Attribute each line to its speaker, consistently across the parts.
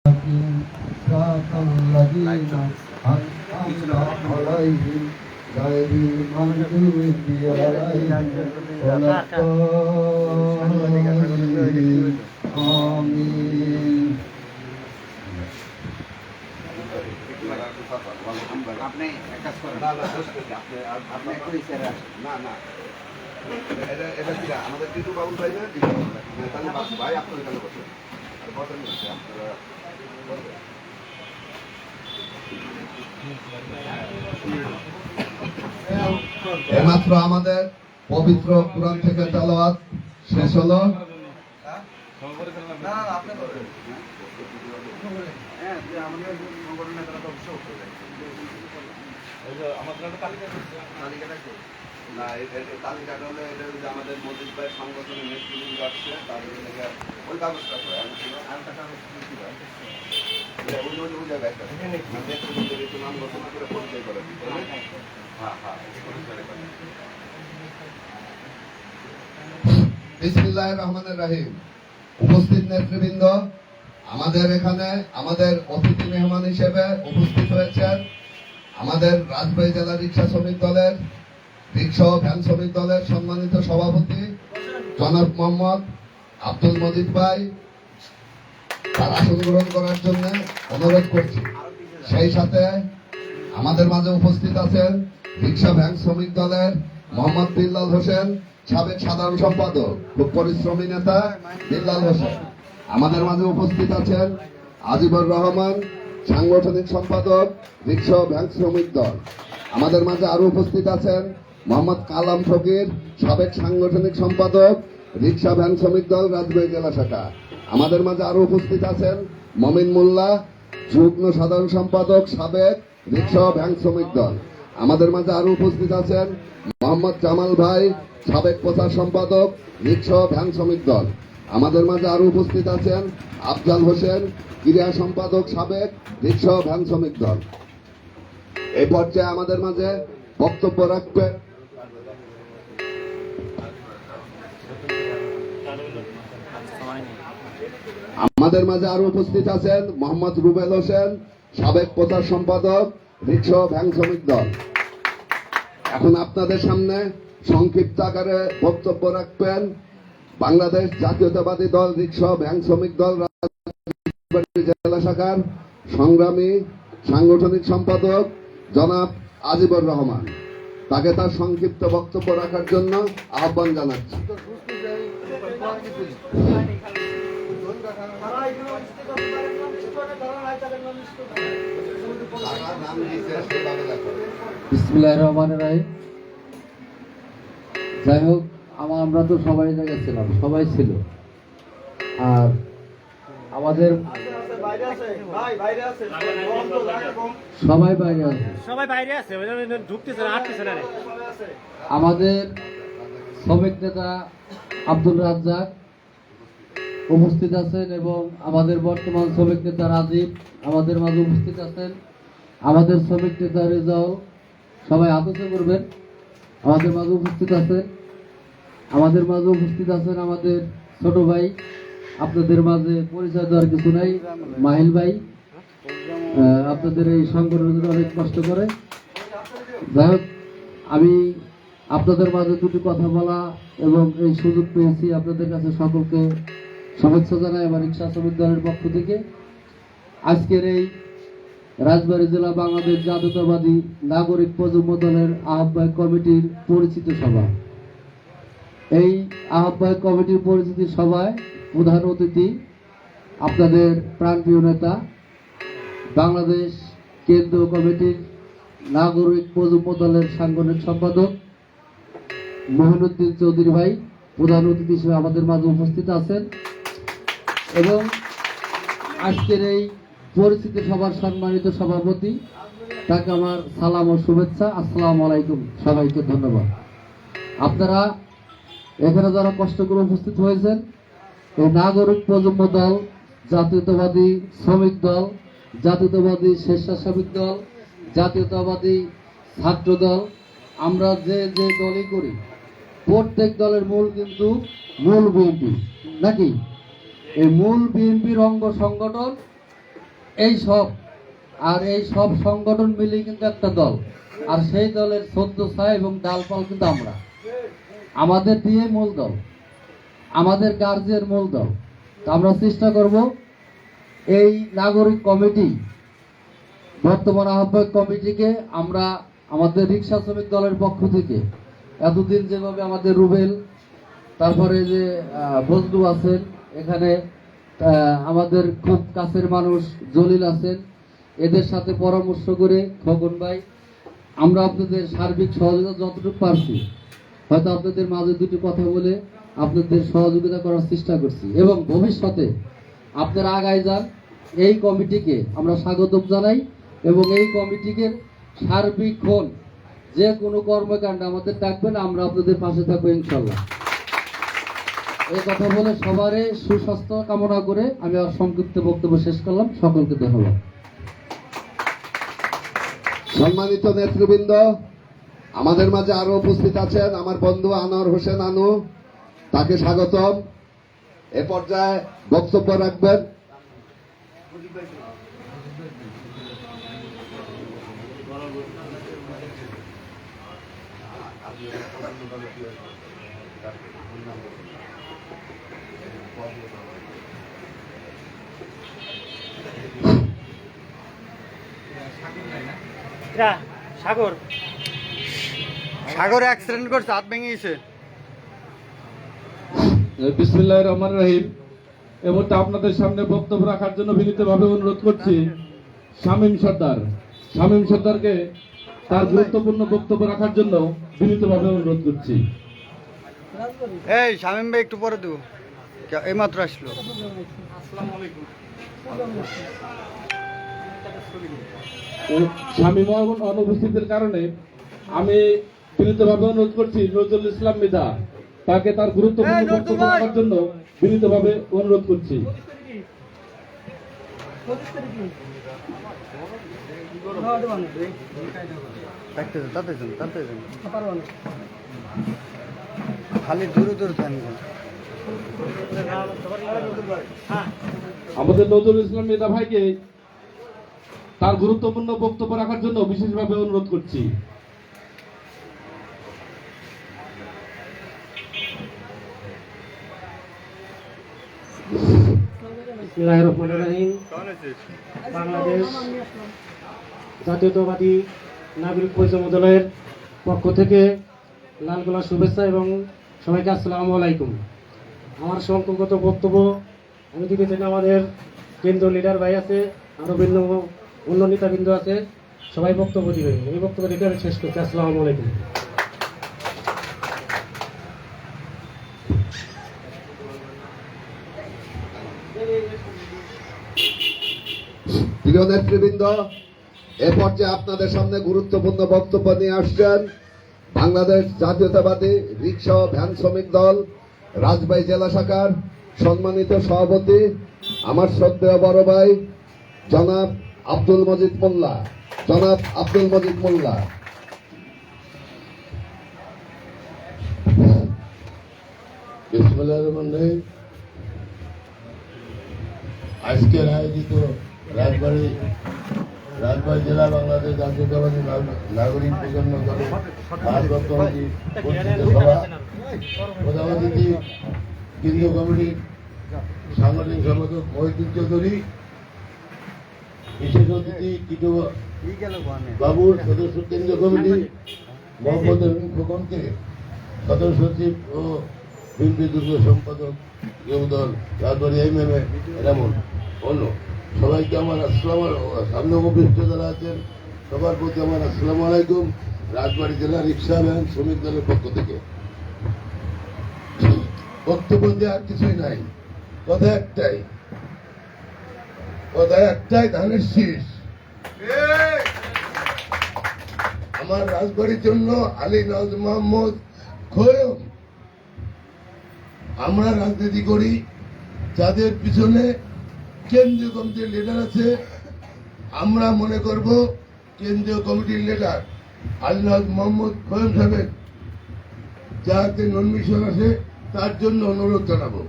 Speaker 1: صراط الذين أنعمت عليهم غير المغضوب عليهم ولا الضالين آمين
Speaker 2: আপনি এক কাজ করেন আপনি না না এটা কি আমাদের টিটু বাবুল ভাই না টিটু বাবুল তাহলে ভাই আপনার এখানে বসে বসেন আপনারা
Speaker 1: এইমাত্র আমাদের পবিত্র কুরআন থেকে তেলাওয়াত শেষ হলো।
Speaker 2: তালিকাটা হলে এটা যদি আমাদের মজিদ ভাই সংগঠনের নেতৃবৃন্দ আসছে তাদের ওই ব্যবস্থা করে ওই জায়গায় নেতৃবৃন্দের একটু নাম ঘোষণা করে পরিচয় করে
Speaker 1: বিসমিল্লাহির রহমানির রহিম। উপস্থিত নেতৃবৃন্দ, আমাদের এখানে আমাদের অতিথি মেহমান হিসেবে উপস্থিত হয়েছেন আমাদের রাজবাড়ী জেলা রিক্সা শ্রমিক দলের রিক্সা ও ভ্যান শ্রমিক দলের সম্মানিত সভাপতি জনাব মোহাম্মদ আব্দুল মজিদ ভাই। তার আসন গ্রহণ করার জন্য অনুরোধ করছি। সেই সাথে আমাদের মাঝে উপস্থিত আছেন রিক্সা ভ্যান শ্রমিক দলের মোহাম্মদ বিল্লাল হোসেন, সাবেক সাধারণ সম্পাদক, খুব পরিশ্রমী নেতা বিল্লাল হোসেন। আমাদের মাঝে উপস্থিত আছেন আজিবুর রহমান, সাংগঠনিক সম্পাদক রিক্সা ও ভ্যান শ্রমিক দল। আমাদের মাঝে আরো উপস্থিত আছেন মোহাম্মদ কালাম ফকির, সাবেক সাংগঠনিক সম্পাদক রিক্সা ভ্যান শ্রমিক দল রাজবাড়ী জেলা শাখা। আমাদের মাঝে আরো উপস্থিত আছেন মমিন মোল্লা, যুগ্ম সাধারণ সম্পাদক সাবেক রিক্সা ও ভ্যান শ্রমিক দল। আমাদের মাঝে আরো উপস্থিত আছেন মোহাম্মদ জামাল ভাই, সাবেক প্রচার সম্পাদক রিক্সা ও ভ্যান শ্রমিক দল। আমাদের মাঝে আরো উপস্থিত আছেন আফজাল হোসেন, ক্রীড়া সম্পাদক সাবেক রিক্সা ও ভ্যান শ্রমিক দল। এই পর্যায়ে আমাদের মাঝে বক্তব্য রাখবেন আমাদের মাঝে আরো উপস্থিত আছেন মোহাম্মদ রুবেল হোসেন, সাবেক প্রচার সম্পাদক রিক্সা ও ভ্যান শ্রমিক দল। এখন আপনাদের সামনে সংক্ষিপ্ত আকারে বক্তব্য রাখবেন বাংলাদেশ জাতীয়তাবাদী দল রিক্সা ও ভ্যান শ্রমিক দল রাজবাড়ী জেলা শাখার সংগ্রামী সাংগঠনিক সম্পাদক জনাব আজিবুর রহমান। তাকে তার সংক্ষিপ্ত বক্তব্য রাখার জন্য আহ্বান জানাচ্ছি।
Speaker 3: বিসমিল্লাহির রহমানির রহিম। যাই হোক, আমরা তো সবাই জায়গায় ছিলাম, সবাই ছিল। আর আমাদের সবাই বাইরে আছে, আমাদের শ্রমিক নেতা আব্দুল রাজ্জাক উপস্থিত আছেন এবং আমাদের বর্তমান শ্রমিক নেতা রাজীব আমাদের মাঝে উপস্থিত আছেন। আমাদের শ্রমিক নেতা রেজাউল, সবাই আলোচনা করবেন, আমাদের মাঝে উপস্থিত আছেন। আমাদের মাঝে উপস্থিত আছেন আমাদের ছোট ভাই, আপনাদের মাঝে পরিচয় দেওয়ার কিছু নাই, মাহিল ভাই। আপনাদের এই সংগঠনের জন্য অনেক কষ্ট করে। যাই হোক, আমি আপনাদের মাঝে দুটি কথা বলা এবং এই সুযোগ পেয়েছি, আপনাদের কাছে সকলকে শুভেচ্ছা জানাই আমার রিক্সা শ্রমিক দলের পক্ষ থেকে। আজকের এই রাজবাড়ী জেলা বাংলাদেশ জাতীয়তাবাদী নাগরিক প্রজন্ম দলের আহ্বায়ক কমিটির পরিচিত সভা। এই আহ্বায়ক কমিটির পরিচিতি সভায় প্রধান অতিথি আপনাদের প্রাণপ্রিয় নেতা বাংলাদেশ কেন্দ্রীয় কমিটির নাগরিক প্রজন্ম দলের সাংগঠনিক সম্পাদক মহিনুদ্দিন চৌধুরী ভাই প্রধান অতিথি হিসেবে আমাদের মাঝে উপস্থিত আছেন। এবং আজকের এই পরিচিতি সভার সম্মানিত সভাপতি, তাকে আমার সালাম ও শুভেচ্ছা। আসসালামু আলাইকুম, সবাইকে ধন্যবাদ। আপনারা এখানে যারা কষ্ট করে উপস্থিত হয়েছেন, এই নাগরিক প্রজন্ম দল, জাতীয়তাবাদী শ্রমিক দল, জাতীয়তাবাদী স্বেচ্ছাসেবক দল, জাতীয়তাবাদী ছাত্র দল, আমরা যে যে দলই করি প্রত্যেক দলের মূল কিন্তু মূল বিএনপি, নাকি? এই মূল বিএনপির অঙ্গ সংগঠন এই সব এই সব সংগঠন মিলে কিন্তু একটা দল, আর সেই দলের সদ্য ছায়া এবং ডালপাল কিন্তু আমরা, আমাদের দিয়ে মূল দল, আমাদের কার্যের মূল দল। তো আমরা চেষ্টা করব এই নাগরিক কমিটি, বর্তমান আহ্বায়ক কমিটিকে আমরা আমাদের রিক্সা শ্রমিক দলের পক্ষ থেকে এতদিন যেভাবে আমাদের রুবেল, তারপরে যে বন্ধু আছেন এখানে, আমাদের খুব কাছের মানুষ জলিল আছেন, এদের সাথে পরামর্শ করে খোকন ভাই আমরা আপনাদের সার্বিক সহযোগিতা যতটুকু পারছি, হয়তো আপনাদের মাঝে দুটি কথা বলে আপনাদের সহযোগিতা করার চেষ্টা করছি। এবং ভবিষ্যতে আপনারা আগায় যান, এই কমিটিকে আমরা স্বাগত জানাই এবং এই কমিটিকে সার্বিকক্ষণ যে কোনো কর্মকাণ্ডে আমাদের ডাকবেন, আমরা আপনাদের পাশে থাকবো ইনশাল্লাহ। এই কথা বলে সবারই সুস্বাস্থ্য কামনা করে আমি আর সংক্ষিপ্ত বক্তব্য শেষ করলাম। সকলকে ধন্যবাদ।
Speaker 1: সম্মানিত নেতৃবৃন্দ, আমাদের মাঝে আরো উপস্থিত আছেন আমার বন্ধু আনোয়ার হোসেন আনু, তাকে স্বাগতম। এ পর্যায়ে বক্তব্য রাখবেন
Speaker 4: সাগর সাগর অ্যাক্সিডেন্ট করছে, হাত ভেঙে গেছে।
Speaker 5: বিসমিল্লাহির রহমানির রহিম। এই মুহূর্তে আপনাদের সামনে বক্তব্য রাখার জন্য বিনীতভাবে অনুরোধ করছি শামীম সর্দারকে তার গুরুত্বপূর্ণ বক্তব্য রাখার জন্য বিনীতভাবে অনুরোধ করছি।
Speaker 4: এই শামীম ভাই একটু পরে দেবো, এইমাত্র আসলো।
Speaker 5: শামীম অনুপস্থিতির কারণে আমি বিনীতভাবে অনুরোধ করছি নজরুল ইসলাম মৃধা, তাকে তার গুরুত্বপূর্ণ বক্তব্য রাখার জন্য বিনীতভাবে অনুরোধ করছি।
Speaker 4: খালি দূরে দূরে থাকবে।
Speaker 5: আমাদের নজরুল ইসলাম মৃধা ভাইকে তার গুরুত্বপূর্ণ বক্তব্য রাখার জন্য বিশেষভাবে অনুরোধ করছি।
Speaker 6: বিসমিল্লাহির রহমানির রহিম। বাংলাদেশ জাতীয়তাবাদী নাগরিক পরিচয় দলের পক্ষ থেকে লাল গোলাপ শুভেচ্ছা এবং সবাইকে আসসালামু আলাইকুম। আমার সংক্ষিপ্ত বক্তব্য আমি দিতে চাই, আমাদের কেন্দ্রীয় লিডার ভাই আছে, আরও ভিন্ন অন্য নেতাবৃন্দ আছে, সবাই বক্তব্য দিবেন। এই বক্তব্য দিতে আমি শেষ করছি। আসসালামু আলাইকুম।
Speaker 1: প্রিয় নেতৃবৃন্দ, এ পর্যায়ে আপনাদের সামনে গুরুত্বপূর্ণ বক্তব্য নিয়ে আসছেন বাংলাদেশ জাতীয়তাবাদী রিক্সা ও ভ্যান শ্রমিক দল রাজবাড়ী জেলা শাখার সম্মানিত সভাপতি আমার শ্রদ্ধেয় বড় ভাই জনাব আব্দুল মজিদ মোল্লা।
Speaker 7: বিসমিল্লাহির রহমানির রহিম। আজকের আয়োজিত রাজবাড়ী জেলা বাংলাদেশ জাতীয়তাবাদী নাগরিক প্রজন্ম দলের ভারপ্রাপ্ত কমিটির পরিচিত সভা, প্রধান অতিথি কেন্দ্রীয় কমিটির সাংগঠনিক সম্পাদক মহিউদ্দিন চৌধুরী, বিশেষ অতিথি টিটু বাবুর সদস্য কেন্দ্রীয় কমিটি মোহাম্মদ আমিন খোকনকে, সদস্য সচিব ও বিএনপি যুগ্ম সম্পাদক যুবদল রাজবাড়ী এমএমএ এমন অন্য সবাইকে আমার সামনে উপস্থিত যারা আছেন সবার প্রতি আমার আসসালামু আলাইকুম। রাজবাড়ী জেলা রিক্সা ভ্যান শ্রমিক দলের পক্ষ থেকে বক্তব্য দেওয়ার কিছুই নাই, কথা একটাই ধানের শীষ। আমার রাজবাড়ির জন্য আলী নওয়াজ মোহাম্মদ খোয়ম। আমরা রাজনীতি করি, যাদের পিছনে কেন্দ্রীয় কমিটির লিডার আছে, আমরা মনে করব কেন্দ্রীয় কমিটির লিডার আলী নওয়াজ মোহাম্মদ খোয়ম সাহেবের যাতে নন মিশন আছে তার জন্য অনুরোধ জানাবো।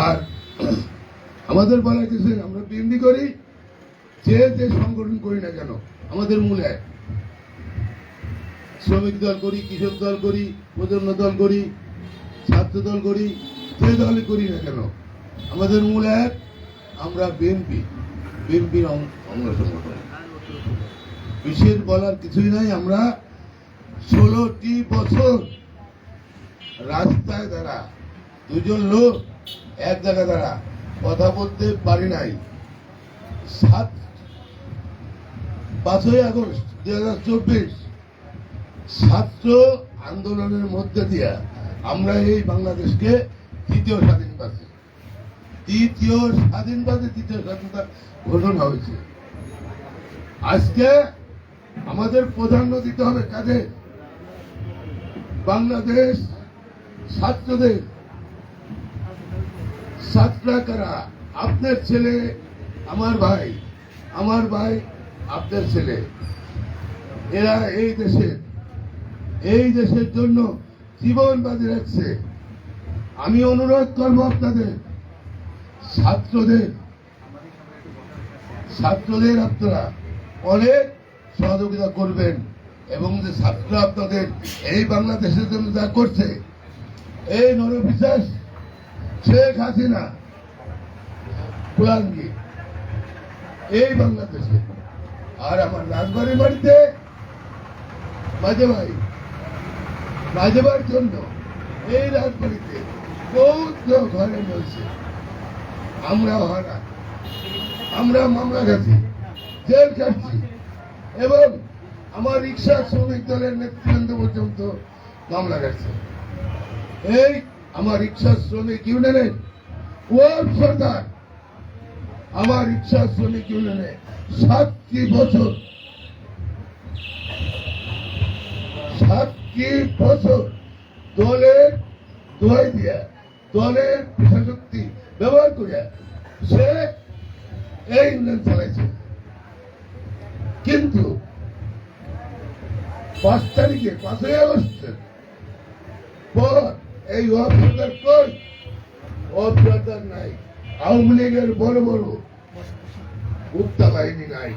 Speaker 7: আর আমাদের বলার কিছু নেই, আমরা বিএনপি করি, যে সংগঠন করি না কেন আমাদের মূল এক। শ্রমিক দল করি, কৃষক দল করি, প্রজন্ম দল করি, ছাত্র দল করি, যে দলই করি না কেন আমাদের মূল এক, আমরা বিএনপির অঙ্গ সংগঠন। বিশেষ বলার কিছুই নাই। আমরা 16টি বছর রাস্তায় দাঁড়া, দুজন লোক এক জায়গা দাঁড়া কথা বলতে পারি নাই। 5ই আগস্ট 2024 ছাত্র আন্দোলনের মধ্যে দিয়ে আমরা এই বাংলাদেশকে দ্বিতীয় স্বাধীনতা ঘোষণা হয়েছে। আজকে আমাদের প্রাধান্য দিতে হবে কাজে, বাংলাদেশ ছাত্রদের। ছাত্ররা কারা? আপনার ছেলে আমার ভাই, আমার ভাই আপনার ছেলে। এরা এই দেশের জন্য জীবন বাজি রাখছে। আমি অনুরোধ করবো আপনাদের ছাত্রদের আপনারা অনেক সহযোগিতা করবেন, এবং যে ছাত্ররা আপনাদের এই বাংলাদেশের জন্য যা করছে, এই নরপিশাচ শেখ হাসিনা কুলাঙ্গি এই বাংলাদেশে। আর আমার রাজবাড়ির বাড়িতে বাজেবার জন্য এই রাজবাড়িতে বহুত ঘরে রয়েছে। আমরা মামলা খাচ্ছি, জেল খাচ্ছি, এবং আমার রিক্সা শ্রমিক দলের নেতৃবৃন্দ পর্যন্ত মামলা খাচ্ছে। এই আমার রিক্সা শ্রমিক ইউনিয়নের ওয়ার্ড সরকার আমার রিক্সা শ্রমিক ইউনিয়নে 7টি বছর দলের দোহাই দিয়া, দলের পেশাশক্তি ব্যবহার করিয়া সে এই ইউনিয়ন চালাইছে। কিন্তু 5 তারিখে 5ই আগস্টের পর এই ওয়ার্ড সরকার কই? ওয়ার্ড সরকার নাই, আওয়ামী লীগের বড় বড় উত্তা বাহিনী নাই,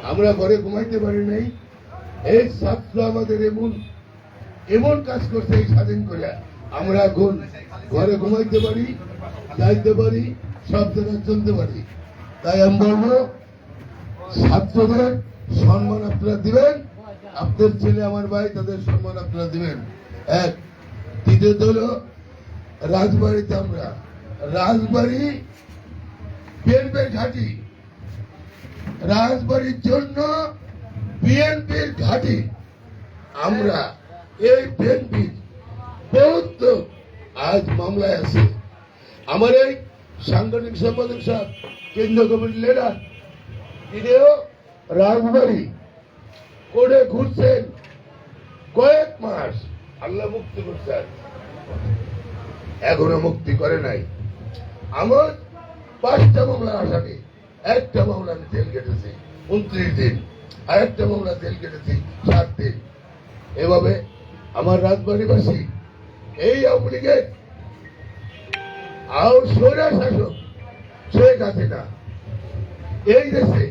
Speaker 7: আমরা ঘরে ঘুমাইতে পারি নাই। এই ছাত্র আমাদের এমন কাজ করছে এই স্বাধীন করে, আমরা এখন ঘরে ঘুমাইতে পারি, যাইতে পারি, সব জায়গায় চলতে পারি। তাই আমি বলবো ছাত্রদের সম্মান আপনারা দিবেন, আপনার ছেলে আমার ভাই তাদের সম্মান আপনারা দিবেন। এক। দ্বিতীয়ত হলো রাজবাড়িতে আমরা রাজবাড়ি বিএনপির ঘাঁটি, রাজবাড়ির জন্য বিএনপির ঘাঁটি। আমরা এই বিএনপির বহুত আজ মামলায় আছে। আমার এই সাংগঠনিক সম্পাদক সাহেব, কেন্দ্রীয় কমিটির লিডার, তিনিও রাজবাড়ি করে ঘুরছেন কয়েক মাস, আল্লাহ মুক্তি করছেন, এখনো মুক্তি করে নাই। আমার 5টা মামলা আসামি, একটা মামলা আমি তেল কেটেছি 29 দিন, আর একটা মামলা তেল কেটেছি 7 দিন। এভাবে আমার রাজবাড়িবাসী এই আওয়ামী লীগের স্বৈরা শাসক শেখ হাসিনা এই দেশে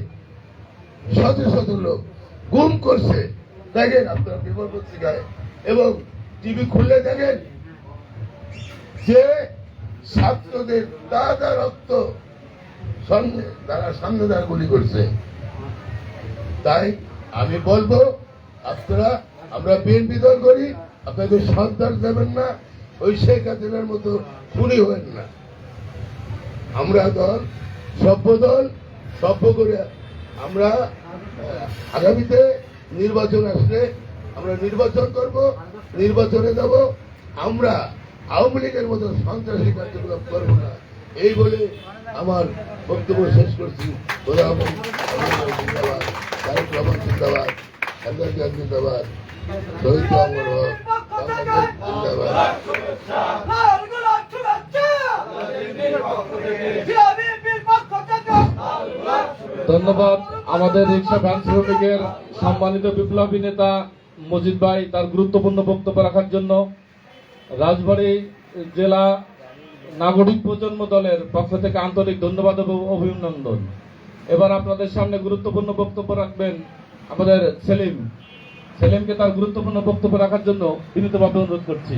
Speaker 7: শত শত লোক গুম করছে। দেখেন আপনার বিমল পত্রিকায় এবং টিভি খুললে দেখেন যে ছাত্রদের তাজা রক্ত তারা সামনে তারা গুলি করছে। তাই আমি বলবো আপনারা, আমরা বিএনপি দল করি, আপনাদের সন্ত্রাস দেবেন না, ওই শেখ হাসিনার মতো খুনি হবেন না। আমরা সভ্য করে আমরা আগামীতে নির্বাচন আসলে আমরা নির্বাচন করব, নির্বাচনে যাব। আমরা আওয়ামী লীগের মতো সন্ত্রাসী কার্যকলাপ করবো না, এই বলে আমার বক্তব্য শেষ করছি। জিন্দাবাদ, তারেক রহমান জিন্দাবাদ, খালেদা জিয়া জিন্দাবাদ, শহীদ আহমদ হক জিন্দাবাদ।
Speaker 5: ধন্যবাদ আমাদের রিক্সা ভ্যান শ্রমিকের সম্মানিত বিপ্লবী নেতা মজিদ ভাই তার গুরুত্বপূর্ণ বক্তব্য রাখার জন্য। রাজবাড়ী জেলা নাগরিক প্রজন্ম দলের পক্ষ থেকে আন্তরিক ধন্যবাদ এবং অভিনন্দন। এবার আপনাদের সামনে গুরুত্বপূর্ণ বক্তব্য রাখবেন আমাদের সেলিমকে তার গুরুত্বপূর্ণ বক্তব্য রাখার জন্য বিনীতভাবে অনুরোধ করছি।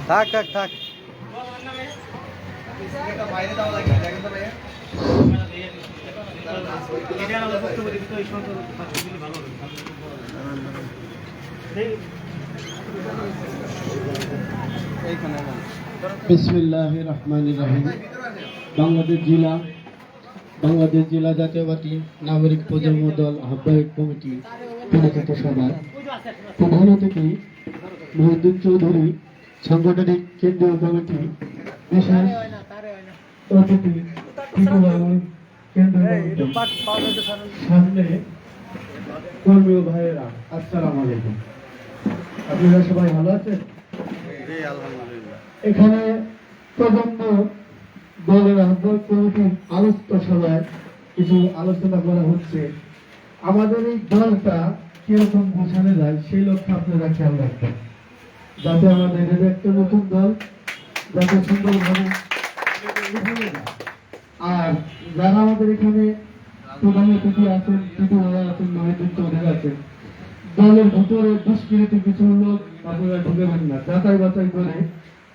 Speaker 4: থাক থাক থাক
Speaker 6: বিসমিল্লাহির রহমানির রহিম। বাংলাদেশ জেলা জাতীয়বাদী নাগরিক প্রজন্ম দল আহ্বায়ক কমিটি পরিচিত সভার প্রধান অতিথি মহিউদ্দিন চৌধুরী, সাংগঠনিক কেন্দ্রীয় কমিটি বিশেষ অতিথি টিটু বাবু, কেন্দ্রীয় কমিটি, সামনে কর্মী ও ভাইয়েরা, আসসালামু আলাইকুম। আপনারা সবাই ভালো আছেন? এখানে প্রজন্ম দলের আহ্বায়ক কমিটির আলোচ্য সভায় কিছু আলোচনা করা হচ্ছে। আমাদের এই দলটা কিরকম গোছানো যায় সেই লক্ষ্যে আপনারা খেয়াল রাখবেন, যাতে আমাদের এটা একটা নতুন দল যাতে সুন্দরভাবে উঠে যায়। আর যারা আমাদের এখানে প্রধান অতিথি আছেন, টিটুওয়ালা আছেন, মহিউদ্দিন চৌধুরী আছেন, দলের ভিতরে দুষ্কৃতি কিছু লোক আপনারা ঢুকেবেন না, যাচাই বাছাই করে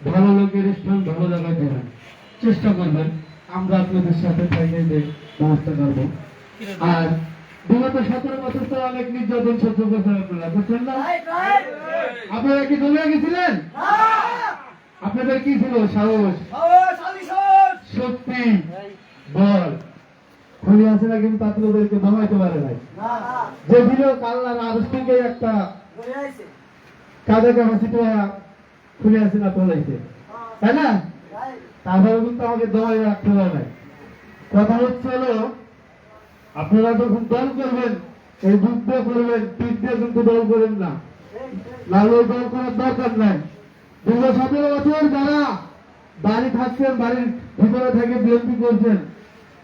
Speaker 6: ভালো লোকের স্থান ভালো জায়গায় দেবেন, চেষ্টা করবেন। আমরা আপনাদের সাথে থাইনে ব্যবস্থা করব। আর বিগত 17 বছর তো অনেক নির্যাতন সহ্য করছেন আপনারা, বুঝছেন না? আপনারা কি দমে গেছিলেন? আপনাদের কি ছিল? সাহস, শক্তি, বল। খুলি আছে না, কিন্তু আপনাদেরকে দমাইতে পারে নাই। যে ছিল কাল্লার আদেশ থেকে একটা কাজে ক্যাপাসিটি খুলে আছে না তোলাইছে, তাই না? তারপরে কিন্তু আমাকে দমাই রাখতে পারে নাই। কথা হচ্ছে হলো, আপনারা যখন দল করবেন এই যুদ্ধ করবেন, পিঠ দিয়ে কিন্তু দল করেন না, নাহলে দল করার দরকার নাই। দীর্ঘ 17 বছর যারা বাড়ি থাকছেন, বাড়ির ভিতরে থেকে বিএনপি করছেন,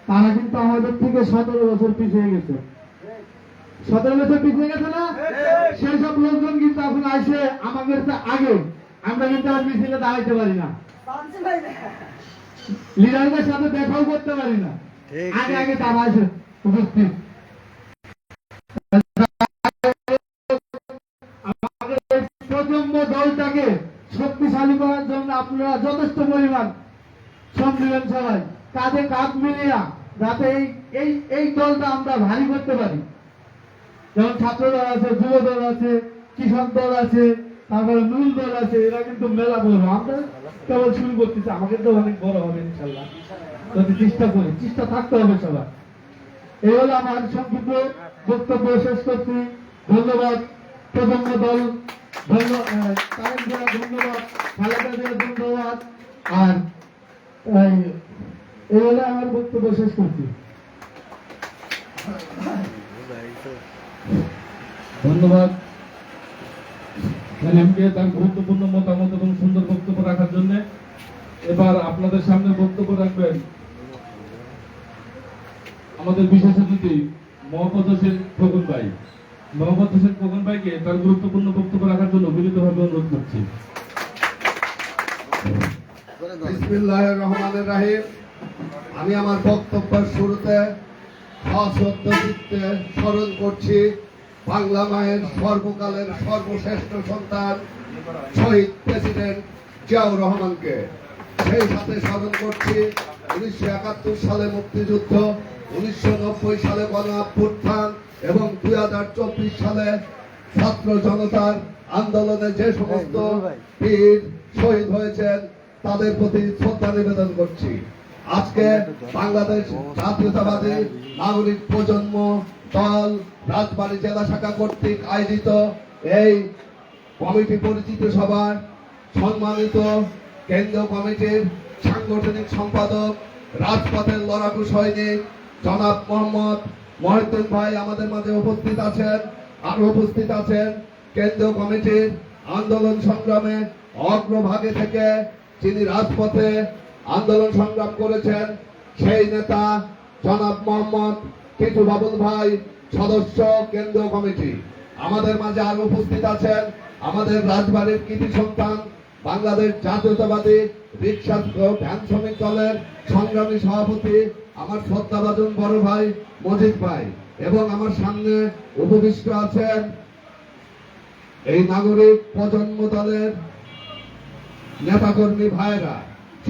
Speaker 6: তারা কিন্তু আমাদের থেকে 17 বছর পিছিয়ে গেছে। 17 বছর পিছিয়ে গেছে না? সেই সব লোকজন কিন্তু এখন আসে আমাদের আগে, আমরা কিন্তু আর মিছিলে দাঁড়াইতে পারি না, লিডারদের সাথে দেখাও করতে পারি না, আগে আগে তারা আসে উপস্থিত। আমাদের এই প্রজন্ম দলটাকে শক্তিশালী করার জন্য আপনারা যথেষ্ট পরিমাণ শ্রম দিবেন সবাই, কাঁধে কাঁধ মিলিয়া, যাতে এই দলটা আমরা ভারী করতে পারি। যেমন ছাত্র দল আছে, যুব দল আছে, কৃষক দল আছে, তারপরে নুল দল আছে, এরা কিন্তু মেলা বড়। আমরা কেবল শুরু করতেছি, আমাকে তো অনেক বড় হবে ইনশাল্লাহ, যদি চেষ্টা থাকতে হবে সবার। এই হলো আমার সংক্ষিপ্ত বক্তব্য, শেষ করছি। ধন্যবাদ প্রজন্ম দল, তারেক জিয়া ধন্যবাদ, খালেদা জিয়া ধন্যবাদ। আর এই হলো আমার বক্তব্য, শেষ করছি।
Speaker 5: ধন্যবাদ সেলিমকে তার গুরুত্বপূর্ণ মতামত এবং সুন্দর বক্তব্য রাখার জন্য। এবার আপনাদের সামনে বক্তব্য রাখবেন আমাদের বিশেষ অতিথি মোহাম্মদ হোসেন খোকন ভাই। মোহাম্মদ হোসেন খোকন ভাইকে তার গুরুত্বপূর্ণ বক্তব্য রাখার জন্য বিনীতভাবে অনুরোধ করছি।
Speaker 1: বিসমিল্লাহির রহমানির রহিম। আমি আমার বক্তব্যের শুরুতে সশ্রদ্ধ চিত্তে স্মরণ করছি বাংলা মায়ের সর্বকালের সর্বশ্রেষ্ঠ সন্তান শহীদ প্রেসিডেন্ট জিয়াউর রহমানকে। সেই সাথে স্মরণ করছি 1971 সালে মুক্তিযুদ্ধ, 1990 সালে গণ অভ্যুত্থান এবং 2024 সালে ছাত্র জনতার আন্দোলনে যে সমস্ত বীর শহীদ হয়েছেন তাদের প্রতি শ্রদ্ধা নিবেদন করছি। আজকে বাংলাদেশ জাতীয়তাবাদী নাগরিক প্রজন্ম দল রাজবাড়ী জেলা শাখা কর্তৃক আয়োজিত এই কমিটি পরিচিত সভার সম্মানিত কেন্দ্রীয় কমিটির সাংগঠনিক সম্পাদক, রাজপথের লড়াকু সৈনিক জনাব মোহাম্মদ মহিউদ্দিন ভাই আমাদের মাঝে উপস্থিত আছেন। আরো উপস্থিত আছেন কেন্দ্রীয় কমিটির আন্দোলন সংগ্রামে অগ্রভাগে থেকে যিনি রাজপথে আন্দোলন সংগ্রাম করেছেন, সেই নেতা জনাব মোহাম্মদ টিটু বাবুল ভাই, সদস্য কেন্দ্রীয় কমিটি। আমাদের মাঝে আরো উপস্থিত আছেন আমাদের রাজবাড়ির কৃতি সন্তান, বাংলাদেশ জাতীয়তাবাদী রিক্সা ভ্যান শ্রমিক দলের সংগ্রামী সভাপতি আমার শ্রদ্ধাভাজন বড় ভাই মজিদ ভাই, এবং আমার সামনে উপবিষ্ট আছেন এই নাগরিক প্রজন্ম দলের নেতাকর্মী ভাইরা।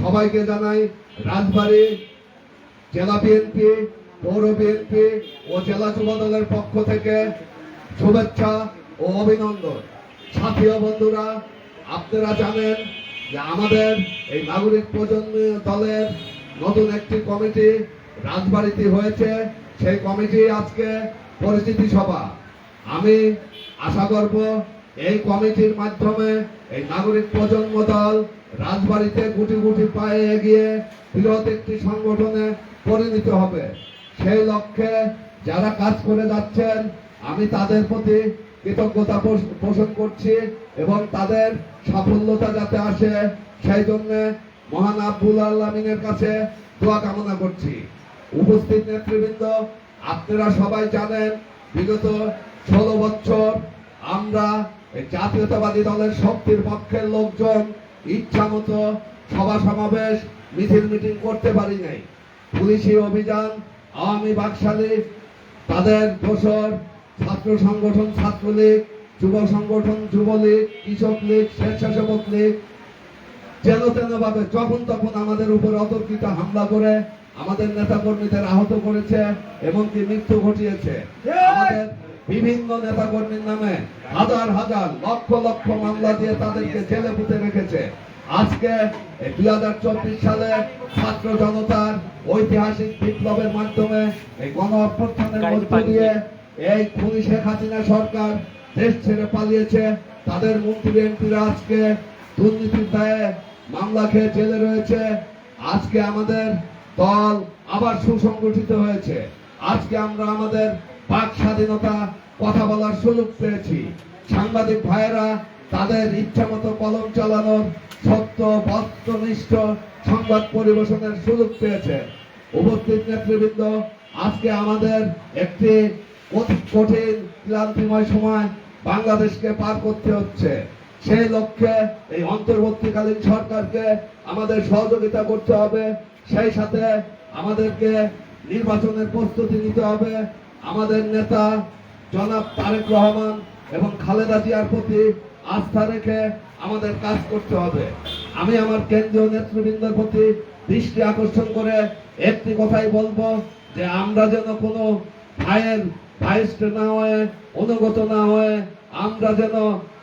Speaker 1: সবাইকে জানাই রাজবাড়ী জেলা বিএনপি, পৌর বিএনপি ও জেলা যুব দলের পক্ষ থেকে শুভেচ্ছা ও অভিনন্দন। সাথী ও বন্ধুরা, আপনারা জানেন যে আমাদের এই নাগরিক প্রজন্ম দলের নতুন একটি কমিটি রাজবাড়িতে হয়েছে। সেই কমিটি আজকে পরিচিতি সভা। আমি আশা করব এই কমিটির মাধ্যমে এই নাগরিক প্রজন্ম দল রাজবাড়িতে গুটি গুটি পায়ে এগিয়ে বৃহৎ একটি সংগঠনে পরিণত হবে। সেই লক্ষ্যে যারা কাজ করে যাচ্ছেন, আমি তাদের প্রতি কৃতজ্ঞতা পোষণ করছি এবং তাদের সাফল্যতা যাতে আসে সেই জন্য মহান আব্বুল আলামিনের কাছে দোয়া কামনা করছি। উপস্থিত নেতৃবৃন্দ, আপনারা সবাই জানেন বিগত 16 বছর আমরা এই জাতীয়তাবাদী দলের শক্তির পক্ষের লোকজন ইচ্ছা মতো সভা সমাবেশ মিছিল মিটিং করতে পারি নাই। পুলিশি অভিযান, আওয়ামী বাকশালী, তাদের দোসর, ছাত্র সংগঠন ছাত্রলীগ, যুব সংগঠন যুবলীগ, কৃষক লীগ, স্বেচ্ছাসেবক লীগ যেন তেন ভাবে যখন তখন আমাদের উপর অতর্কিত হামলা করে আমাদের নেতা কর্মীদের আহত করেছে, এমনকি মৃত্যু ঘটিয়েছে। আমাদের বিভিন্ন নেতা কর্মীর নামে হাজার হাজার লক্ষ লক্ষ মামলা দিয়ে তাদেরকে জেলে পুঁতে রেখেছে। আজকে 2024 সালে ছাত্র জনতার ঐতিহাসিক বিপ্লবের মাধ্যমে এই গণ অভ্যুত্থানের মধ্য দিয়ে এই খুনি শেখ হাসিনা সরকার দেশ ছেড়ে পালিয়েছে। তাদের মন্ত্রী এমপিরা আজকে দুর্নীতির দায়ে মামলা খেয়ে জেলে রয়েছে। আজকে আমাদের দল আবার সুসংগঠিত হয়েছে। আজকে আমরা আমাদের বাক স্বাধীনতা, কথা বলার সুযোগ পেয়েছি। সাংবাদিক ভাইয়েরা তাদের ইচ্ছা মতো কলম চালানোর, সত্য বস্তুনিষ্ঠ সংবাদ পরিবেশনের সুযোগ পেয়েছে। উপস্থিত নেতৃবৃন্দ, আজকে আমাদের একটি কঠিন ক্লান্তিময় সময় বাংলাদেশকে পার করতে হচ্ছে। সেই লক্ষ্যে এই অন্তর্বর্তীকালীন সরকারকে আমাদের সহযোগিতা করতে হবে। সেই সাথে আমাদেরকে নির্বাচনের প্রস্তুতি নিতে হবে। আমাদের নেতা জনাব তারেক রহমান এবং খালেদা জিয়ার প্রতি আস্থা রেখে আমাদের কাজ করতে হবে। আমি আমার কেন্দ্রীয় নেতৃবৃন্দের প্রতি দৃষ্টি আকর্ষণ করে একটি কথাই বলবো, যে আমরা যেন কোনো ভাইয়ের ভাইস্ট না হয়ে, অনুগত না হয়ে, আমরা যেন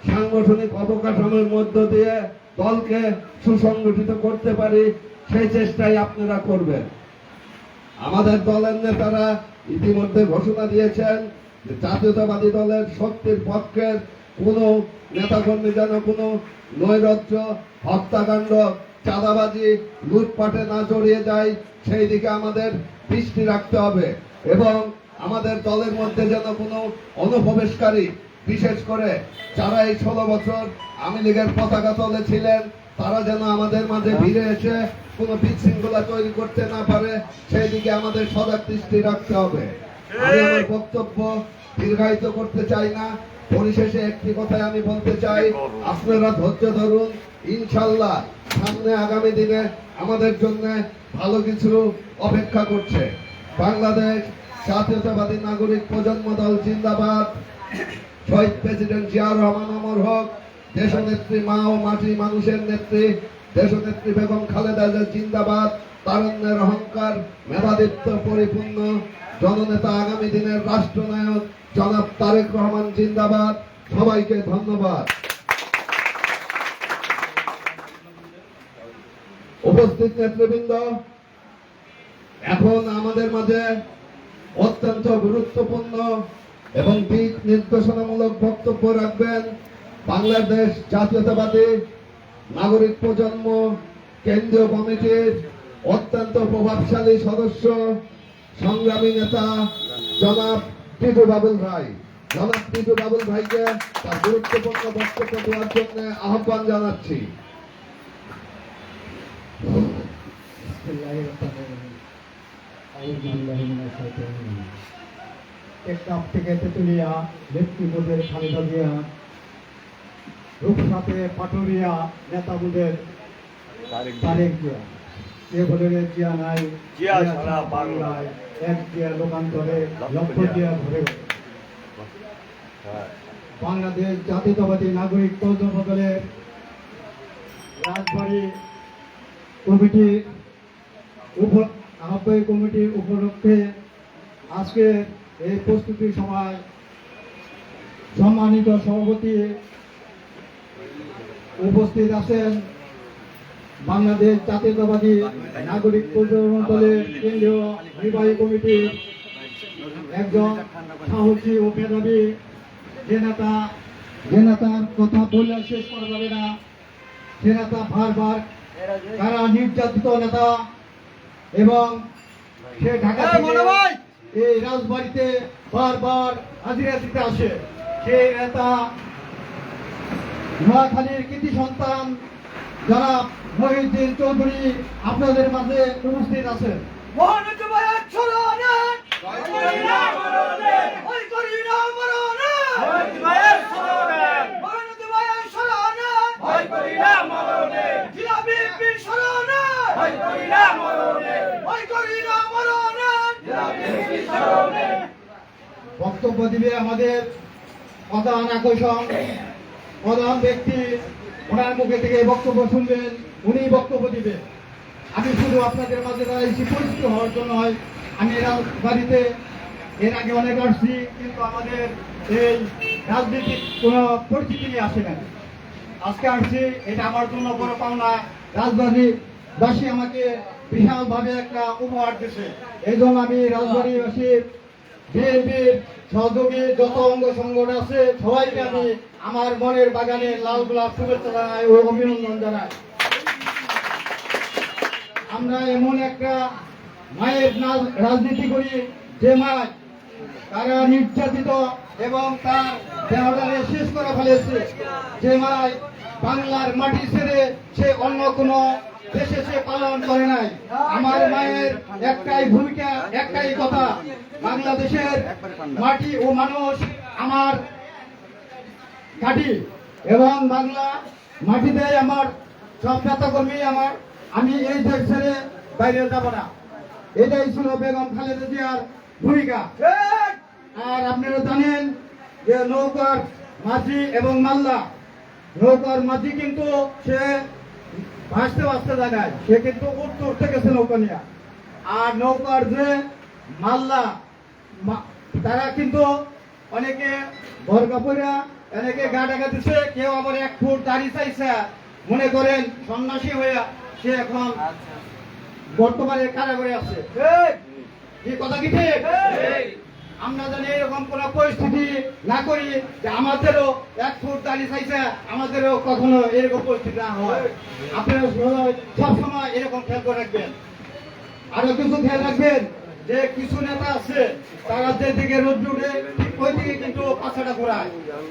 Speaker 1: সাংগঠনিক অবকাঠামোর মধ্য দিয়ে দলকে সুসংগঠিত করতে পারি, সেই চেষ্টাই আপনারা করবেন। আমাদের দলের নেতারা ইতিমধ্যে ঘোষণা দিয়েছেন যে জাতীয়তাবাদী দলের শক্তির পক্ষের কোন নেতাকর্মী যেন কোনো নৈরাজ্য, হত্যাকাণ্ড, চাঁদাবাজি, লুটপাটে না জড়িয়ে যায়, সেই দিকে আমাদের দৃষ্টি রাখতে হবে। এবং আমাদের দলের মধ্যে যেন কোনো অনুপ্রবেশকারী, বিশেষ করে যারা এই 16 বছর আওয়ামী লীগের পতাকা তলে ছিলেন, তারা যেন আমাদের মাঝে ভিড়ে এসে কোনো বিশৃঙ্খলা তৈরি করতে না পারে, সেই দিকে আমাদের সজাগ দৃষ্টি রাখতে হবে। আমি আমার বক্তব্য দীর্ঘায়িত করতে চাই না। পরিশেষে একটি কথাই আমি বলতে চাই, আপনারা ধৈর্য ধরুন। ইনশাল্লাহ সামনে আগামী দিনে আমাদের জন্য ভালো কিছু অপেক্ষা করছে। বাংলাদেশ জাতীয়তাবাদী নাগরিক প্রজন্ম দল জিন্দাবাদ। শহীদ প্রেসিডেন্ট জিয়াউর রহমান অমর হোক। দেশনেত্রী মা ও মাটি মানুষের নেত্রী দেশনেত্রী বেগম খালেদা জিয়া জিন্দাবাদ। তারুণ্যের অহংকার, মেধাদীপ্ত পরিপূর্ণ জননেতা, আগামী দিনের রাষ্ট্রনায়ক জনাব তারেক রহমান জিন্দাবাদ। সবাইকে ধন্যবাদ। উপস্থিত নেতৃবৃন্দ, এখন আমাদের মাঝে অত্যন্ত গুরুত্বপূর্ণ এবং দিক নির্দেশনামূলক বক্তব্য রাখবেন বাংলাদেশ জাতীয়তাবাদী নাগরিক প্রজন্ম কেন্দ্রীয় কমিটির অত্যন্ত প্রভাবশালী সদস্য, সংগ্রামী নেতা জনাব টিটু বাবুল ভাই। জনাব টিটু বাবুল ভাইকে তার গুরুত্বপূর্ণ বক্তব্য দেওয়ার জন্য আহ্বান জানাচ্ছি।
Speaker 8: টেকনাফ থেকে তেতুলিয়া, নেতৃবুদের খালেদা জিয়া, রূপসাতে পাটুরিয়া নেতাবুদের তারেক জিয়া। কে বলে রে জিয়া নাই, জিয়া সারা বাংলায়, এক জিয়া লোকান্তরে লক্ষ জিয়া ঘুরে ঘুরে। বাংলাদেশ জাতীয়তাবাদী নাগরিক কৌশল দলের রাজবাড়ী কমিটি আহ্বায়ক কমিটির উপলক্ষে আজকে এই প্রস্তুতি সভায় সম্মানিত সভাপতি উপস্থিত আছেন বাংলাদেশ জাতীয়তাবাদী নাগরিক কল্যাণ দলের কেন্দ্রীয় নির্বাহী কমিটির একজন সাহসী ও মেধাবী যে নেতার কথা বললে শেষ করা যাবে না। সে নেতা বারবার কারা নির্যাতিত নেতা এবং সে ঢাকা থেকে এই রাজবাড়িতে বারবার হাজিরা দিতে আসে। সেই নেতা নোয়াখালীর কৃতি সন্তান যারা মহিউদ্দিন চৌধুরী আপনাদের মাঝে উপস্থিত আছেন। বক্তব্য দিবে আমাদের প্রধান আকর্ষণ, প্রধান ব্যক্তি, ওনার মুখে থেকে বক্তব্য শুনবেন, উনি বক্তব্য দিবেন। আমি শুধু আপনাদের মাঝে দাঁড়িয়েছি পরিচিত হওয়ার জন্য নয়। আমি রাজবাড়িতে এর আগে অনেক আসছি, কিন্তু আমাদের এই রাজনীতির কোনো পরিচিতি নিয়ে আসে না। আজকে আসছি, এটা আমার জন্য বড় পাওনা। রাজবাড়িবাসী আমাকে বিশালভাবে একটা উপহার দিয়েছে। এই জন্য আমি রাজবাড়িবাসী বিএনপির সহযোগী যত অঙ্গ সংগঠন আছে সবাইকে আমি আমার মনের বাগানে লাল গোলাপ শুভেচ্ছা জানাই ও অভিনন্দন জানাই। আমরা এমন একটা মায়ের রাজনীতি করি যে মায় তারা নির্যাতিত এবং তার দেহটাকে শেষ করে ফেলেছে, যে মায় বাংলার মাটি ছেড়ে সে অন্য কোনো দেশে সে পালন করে নাই। আমার মায়ের একটাই ভূমিকা, একটাই কথা, বাংলাদেশের মাটি ও মানুষ আমার ঘাঁটি এবং বাংলা মাটিতে আমার সব নেতাকর্মী আমার, আমি এই দেশ ছেড়ে বাইরে যাব না। এটাই ছিল বেগম খালেদা জিয়ার ভূমিকা। আর আপনারা জানেন যে নৌকার মাঝি এবং মাল্লা, নৌকার মাঝি কিন্তু সে ভাসতে ভাসতে জায়গায়, সে কিন্তু উঠতে গেছে নৌকা নিয়ে। আর নৌকার যে মাল্লা তারা কিন্তু অনেকে ভরকা পড়া, অনেকে গা ঢাকা দিচ্ছে, কেউ আবার 1 ফুট দাড়ি চাইছে, মনে করেন সন্ন্যাসী হইয়া সে এখন বর্তমানে কারাগারে আছে। এই কথা কি ঠিক? আমরা জানি এরকম কোন পরিস্থিতি না করি যে আমাদেরও 1 ফুট দাড়ি চাইছে, আমাদেরও কখনো এরকম পরিস্থিতি না হয়। আপনারা সবসময় এরকম খেয়াল করে রাখবেন। আরো কিছু খেয়াল রাখবেন যে কিছু নেতা আছে তারা যে দিকে রোদ উঠে ঠিক ওই দিকে কিন্তু পাছাটা ঘোরায়।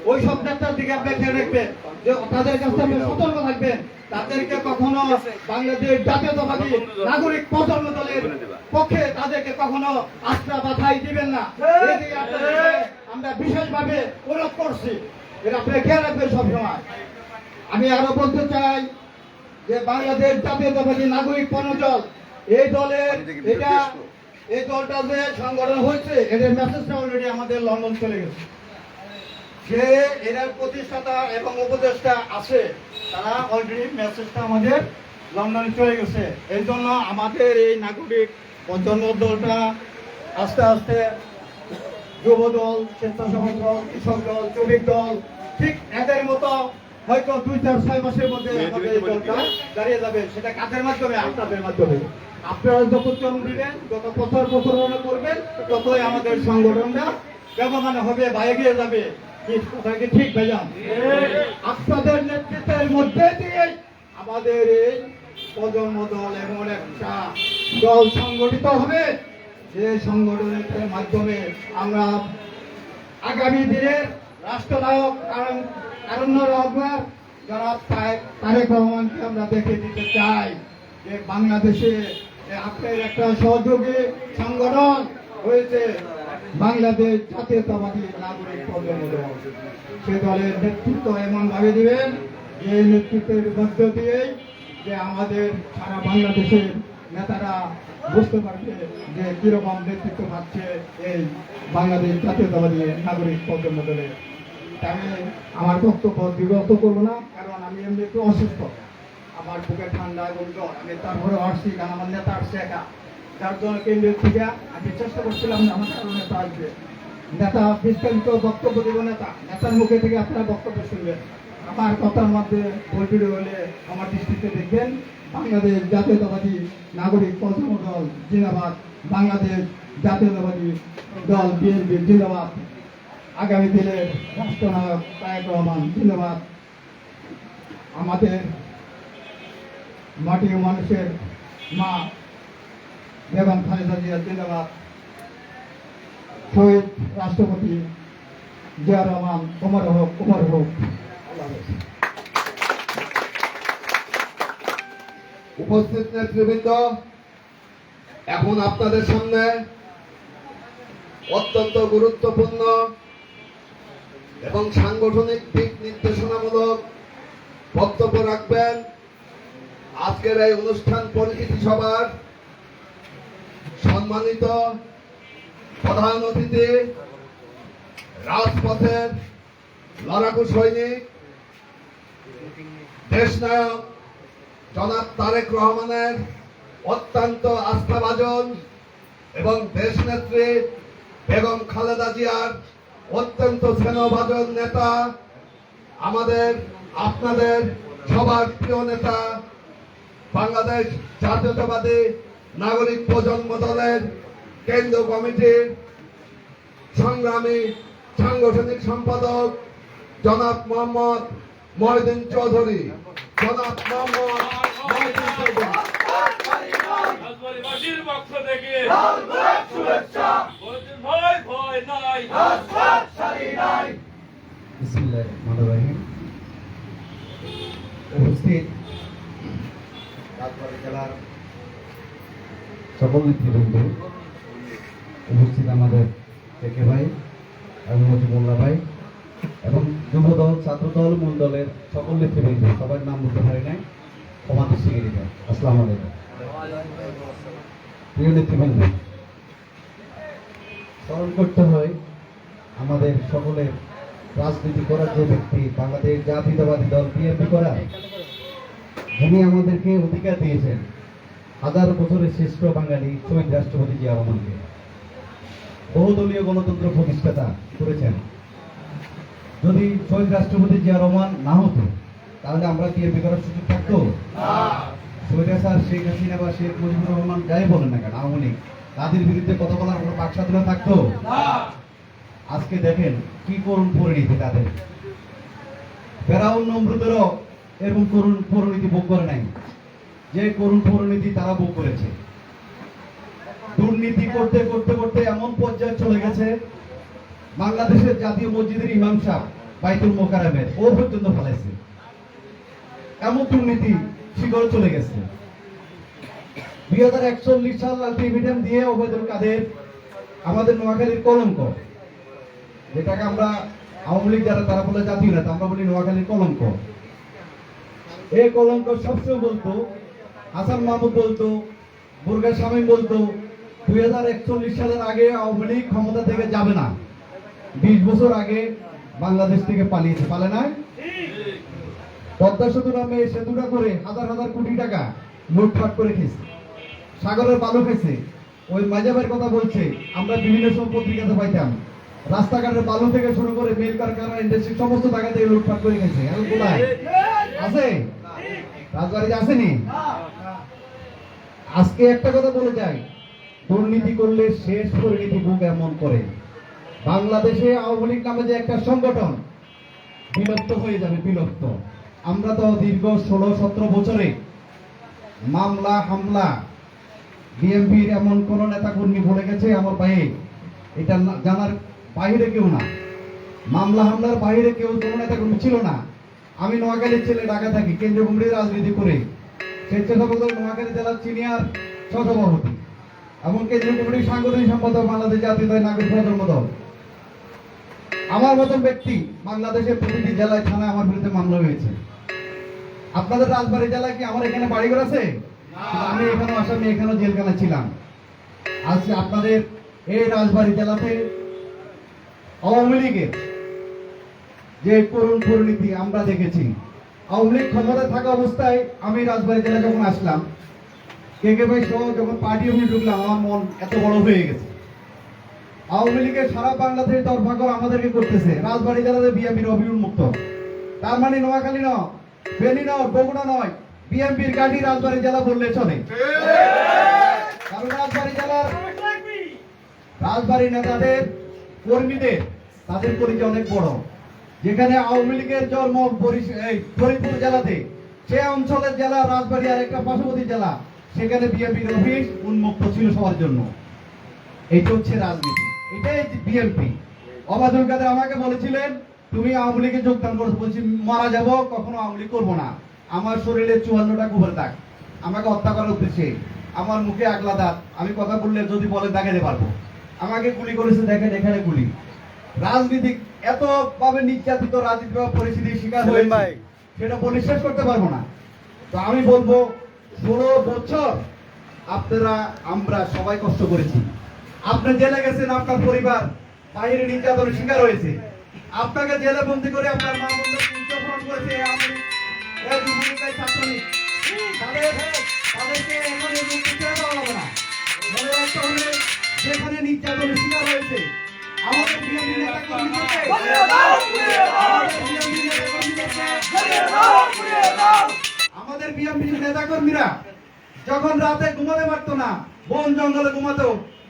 Speaker 8: ওই সব নেতার দিকে আপনি খেয়াল রাখবেন, যে তাদের কাছে আপনি সতর্ক থাকবেন। তাদেরকে কখনো বাংলাদেশ জাতীয়তাবাদী নাগরিক প্রজন্ম দলের পক্ষে তাদেরকে কখনো আস্থা বাধাই দিবেন না। এদিকে আপনাদেরকে আমরা বিশেষভাবে অনুরোধ করছি, এটা আপনি খেয়াল রাখবেন সবসময়। আমি আরো বলতে চাই যে বাংলাদেশ জাতীয়তাবাদী নাগরিক প্রজন্ম এই দলের এই দলটা যে সংগঠন হয়েছে, এদের মেসেজটা অলরেডি আমাদের লন্ডন চলে গেছে। যে এরা প্রতিষ্ঠাতা এবং উপদেষ্টা আছে, তারা অলরেডি মেসেজটা আমাদের লন্ডনে চলে গেছে। এই জন্য আমাদের এই নাগরিক প্রজন্ম দলটা আস্তে আস্তে যুব দল, স্বেচ্ছাসেবক দল, কৃষক দল, শ্রমিক দল, ঠিক এদের মতো হয়তো 2-4-6 মাসের মধ্যে আমাদের এই দলটা দাঁড়িয়ে যাবে। সেটা কাদের মাধ্যমে? আপনাদের মাধ্যমে। আপনারা যত চরণ দিবেন, যত প্রচারণা করবেন, ততই আমাদের সংগঠনটা ব্যবধান হবে বা এগিয়ে যাবে। ঠিক ভাইজান? আপনাদের নেতৃত্বের মধ্যে দিয়ে আমাদের এই প্রজন্ম দল এমন একটা দল সংগঠিত হবে, যে সংগঠনের মাধ্যমে আমরা আগামী দিনের রাষ্ট্রনায়ক রহমান যারা তারেক রহমানকে আমরা দেখে দিতে চাই যে বাংলাদেশে আপনার একটা সহযোগী সংগঠন হয়েছে বাংলাদেশ জাতীয়তাবাদী নাগরিক কল্যাণ দল। সে দলের নেতৃত্ব এমন ভাবে দিবেন, এই নেতৃত্বের মধ্য দিয়েই যে আমাদের সারা বাংলাদেশের নেতারা বুঝতে পারবে যে কিরকম নেতৃত্ব পাচ্ছে এই বাংলাদেশ জাতীয়তাবাদী নাগরিক কল্যাণ দলের। আমি আমার বক্তব্য বিগত করবো না, কারণ আমি এমনি একটু অসুস্থ, আমার বুকে ঠান্ডা এবং জ্বর। আমি তারপরে আসছি, কারণ আমার নেতা আসছে একা, যার জন্য কেন্দ্রের থেকে আমি চেষ্টা করছিলাম যে আমার কারো নেতা আসবে, নেতা বিস্তারিত বক্তব্য দেব, নেতার মুখে থেকে আপনারা বক্তব্য শুনবেন। আমার কথার মধ্যে বলবিড়ি হলে আমার দৃষ্টিতে দেখবেন বাংলাদেশ জাতীয়তাবাদী নাগরিক কল্যাণ দল জিন্দাবাদ, বাংলাদেশ জাতীয়তাবাদী দল বিএনপি জিন্দাবাদ, আগামী দিনের রাষ্ট্রনায়ক তারেক রহমান জিন্দাবাদ, আমাদের মাটির মানুষের মা বেগম খালেদা জিয়া জিন্দাবাদ, শহীদ রাষ্ট্রপতি জিয়া রহমান ওমর হোক, ওমর হোক। আল্লাহ হাফেজ।
Speaker 1: উপস্থিত নেতৃবৃন্দ, এখন আপনাদের সামনে অত্যন্ত গুরুত্বপূর্ণ এবং সাংগঠনিক দিক নির্দেশনামূলক বক্তব্য রাখবেন আজকের এই অনুষ্ঠান পরিচিতি সভার সম্মানিত প্রধান অতিথি, রাজপথের লড়াকু সৈনিক, দেশনায়ক জনাব তারেক রহমানের অত্যন্ত আস্থাভাজন এবং দেশনেত্রী বেগম খালেদা জিয়ার অত্যন্ত স্নেহভাজন নেতা, আমাদের আপনাদের সবার প্রিয় নেতা, বাংলাদেশ জাতীয়তাবাদী নাগরিক প্রজন্ম দলের কেন্দ্র কমিটির সংগ্রামী সাংগঠনিক সম্পাদক জনাব মোহাম্মদ মহিউদ্দিন চৌধুরী। জনাব মোহাম্মদ মহিউদ্দিন চৌধুরী।
Speaker 5: রাজবাড়ীবাসীর পক্ষ থেকে বলছেন ভয় ভয় নাই।
Speaker 8: বিসমিল্লাহির রহমানির রহিম। উপস্থিত রাজবাড়ী জেলার সকল নেতৃবৃন্দ, উপস্থিত আমাদের কে ভাই এবং মোল্লা ভাই এবং যুব দল, ছাত্র দল, মূল দলের সকল নেতৃবৃন্দ, সবার নাম বলতে পারি নাই, ক্ষমা দৃষ্টি দিবেন। আসসালামু আলাইকুম। প্রিয় নেতৃবৃন্দ, স্মরণ করতে হয় আমাদের সকলের রাজনীতি করার যে ব্যক্তি, বাংলাদেশ জাতীয়তাবাদী দল বিএনপি করা, যিনি আমাদেরকে অধিকার দিয়েছেন হাজার বছরের শ্রেষ্ঠ বাঙালি শহীদ রাষ্ট্রপতি জিয়া রহমানকে। বহুদলীয় গণতন্ত্র প্রতিষ্ঠাতা করেছেন। যদি শহীদ রাষ্ট্রপতি জিয়া রহমান না হতো তাহলে আমরা বিএনপি করার সুযোগ থাকতো? স্বৈরাচার শেখ হাসিনা বা শেখ মুজিবুর রহমান যাই বলেন না কেন, আওয়ামী লীগ, তাদের বিরুদ্ধে কথা বলার কোনো বাক স্বাধীনতা থাকতো? আজকে দেখেন কি করুণ পরিণতি তাদের। ফেরাউন নমরুদেরও এরকম করুণ পরিণতি ভোগ করে নাই, যে করুণ পরিণতি তারা ভোগ করেছে। দুর্নীতি করতে করতে করতে এমন পর্যায়ে চলে গেছে, বাংলাদেশের জাতীয় মসজিদের ইমাম সাহেব বাইতুল মোকাররমের ও পর্যন্ত ফেলাইছে। এমন দুর্নীতি শিকড়ে চলে গেছে। 2041 সাল আলটিমেটাম দিয়ে ওবায়দুল কাদের আমাদের নোয়াখালীর কলঙ্ক, যেটাকে আমরা আওয়ামী লীগ যারা তারা বলে জাতীয় নেতা, আমরা বলি নোয়াখালীর কলঙ্ক। এই কলঙ্ক সবসময় বলতো, হাসান মাহমুদ বলতো, বুরগা শামীম বলতো 2041 সালের আগে আওয়ামী লীগ ক্ষমতা থেকে যাবে না। 20 বছর আগে বাংলাদেশ থেকে পালিয়েছে, পালে না? পদ্মা সেতু নামে সেতুটা করে হাজার হাজার কোটি টাকা লুটপাট করে খেয়েছে, সাগরের বালু খেয়েছে। ওই মাজাবের কথা বলছে, আমরা বিভিন্ন সব পত্রিকাতে পাইতাম, রাস্তাঘাটের বালু থেকে শুরু করে মিল কারখানা, ইন্ডাস্ট্রি সমস্ত জায়গা থেকে লুটপাট করে গেছে। এখন কোথায় আছে? রাজবাড়িতে আসেনি? আজকে একটা কথা বলে যাই, দুর্নীতি করলে শেষ পরিণতি ভোগ এমন করে বাংলাদেশে আওয়ামী লীগ নামে যে একটা সংগঠন বিলুপ্ত হয়ে যাবে, বিলুপ্ত। আমরা তো দীর্ঘ 16-17 বছরে মামলা হামলা, বিএনপির এমন কোন নেতা কর্মী বলে গেছে আমার ভাই, এটা জানার বাইরে কেউ না। মামলা হামলার বাইরে কেউ কোনো নেতা কর্মী ছিল না। আমি নোয়াখালীর ছেলে, ঢাকা থাকি, কেন্দ্রীয় কমিটির রাজনীতি করে স্বেচ্ছাসেবক দল নোয়াখালী জেলার সিনিয়র সহসভাপতি এবং কেন্দ্রীয় কমিটির সাংগঠনিক সম্পাদক বাংলাদেশ জাতীয়তাবাদী নাগরিক প্রজন্ম দল। আমার মতন ব্যক্তি বাংলাদেশের প্রতিটি জেলায় থানায় আমার বিরুদ্ধে মামলা হয়েছে। আপনাদের রাজবাড়ী জেলায় কি আমার এখানে বাড়িঘর আছে? আমি এখানে আসামি, এখানেও জেলখানা ছিলাম। আজকে আপনাদের এই রাজবাড়ী জেলাতে আওয়ামী লীগের যে করুণ পরিণতি আমরা দেখেছি। আওয়ামী লীগ ক্ষমতায় থাকা অবস্থায় আমি রাজবাড়ী জেলা যখন আসলাম, কেকেভাই সহ যখন পার্টি অফিসে ঢুকলাম, আমার মন এত বড় হয়ে গেছে। আওয়ামী লীগের সারা বাংলাদেশ দরভাগ্য আমাদেরকে করতেছে। রাজবাড়ী জেলাতে বিএনপির অভিযোগ মুক্ত, তার মানে নোয়াখালী নয়, ফেনী নয়, বগুড়া নয়, বিএনপির গাড়ি রাজবাড়ী জেলা বললে চলে। কারণ রাজবাড়ী নেতাদের, কর্মীদের, তাদের পরিচয় অনেক বড়। যেখানে আওয়ামী লীগের জন্ম ফরিদপুর জেলাতে, সে অঞ্চলের জেলা রাজবাড়ী আর একটা পার্শ্ববর্তী জেলা, সেখানে বিএনপির অফিস উন্মুক্ত ছিল সবার জন্য। এইটা হচ্ছে রাজনীতি, এটাই বিএনপি। ওবায়দুল কাদের আমাকে বলেছিলেন, তুমি আওয়ামী লীগে যোগদান করছো। বলছি মারা যাব, কখনো আওয়ামী লীগ করবো না। আমার শরীরে 54টা গোবর দাগ, আমাকে হত্যা করার উদ্দেশ্যে। আমার মুখে আগলা দাঁত, আমি কথা বললে যদি বলে দেখাতে পারবো। আমাকে গুলি করেছে, দেখেন এখানে গুলি। রাজনীতিক এত ভাবে নির্যাতিত, রাজনীতি পরিস্থিতির শিকার হয়েছে, সেটা বলে শেষ করতে পারবো না। তো আমি বলবো 16 বছর আপনারা, আমরা সবাই কষ্ট করেছি। আপনি জেলে গেছেন, আপনার পরিবার বাইরে নির্যাতনের শিকার হয়েছে। আপনাকে জেলে বন্দী করে আপনার মা বন্ধু উচ্চফলন করেছে তাদেরকে এখন এই মুক্তি ছেড়ে দেওয়া হবে না। মনে রাখতে হবে, যেখানে নির্যাতনের শিকার হয়েছে আমাদের বিএনপি নেতাকর্মীরা যখন রাতে ঘুমাতে পারতো না, বন জঙ্গলে ঘুমাতো,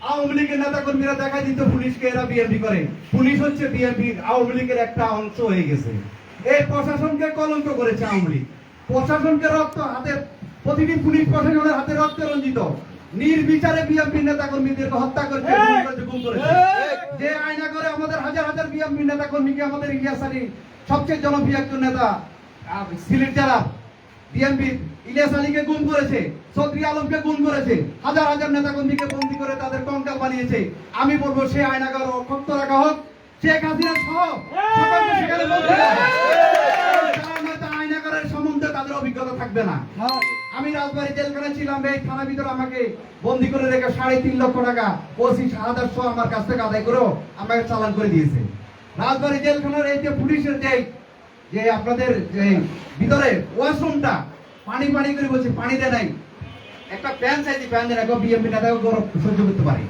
Speaker 8: আওয়ামী লীগের নেতাকর্মীরা দেখা দিত পুলিশকে, এরা বিএনপি করে। পুলিশ হচ্ছে বিএনপির, আওয়ামী লীগের একটা অংশ হয়ে গেছে। এই প্রশাসনকে কলঙ্ক করেছে আওয়ামী লীগ। প্রশাসনকে রক্ত হাতে, প্রতিটি পুলিশ প্রশাসনের হাতে রক্ত রঞ্জিত। নির্বিচারে বিএনপি নেতাকর্মীদেরকে হত্যা করেছে, গুম করেছে। যে আয়না করে আমাদের হাজার হাজার বিএনপি নেতাকর্মীকে, আমাদের ইলিয়াস আলী সবচেয়ে জনপ্রিয় একজন নেতা সিলেট জেলা বিএনপি, ইলিয়াস আলীকে গুম করেছে, চৌধুরী আলমকে গুম করেছে, হাজার হাজার নেতাকর্মীকে বন্দী করে তাদের কঙ্কাল বানিয়েছে। আমি বলবো সে আয়নাগার অক্ষত রাখা হোক, শেখ হাসিনা সহ সকলকে সেখানে বন্দী রাখা হোক। আয়নাগারের সম্বন্ধে তাদের অভিজ্ঞতা থাকবে না। আমি রাজবাড়ী জেলখানায় ছিলাম, এই থানার ভিতরে আমাকে বন্দী করে রেখে 3.5 লক্ষ টাকা ওসি শাহাদাত সহ আমার কাছ থেকে আদায় করেও আমাকে চালান করে দিয়েছে। রাজবাড়ী জেলখানার এই যে পুলিশের যে আপনাদের যে ভিতরে ওয়াশরুমটা পানি পানি করে বলছে, পানি দেয় নাই, একটা ফ্যান চাইছি, ফ্যান দেয় না, বিএনপি নেতাকে গরম সহ্য করতে পারে।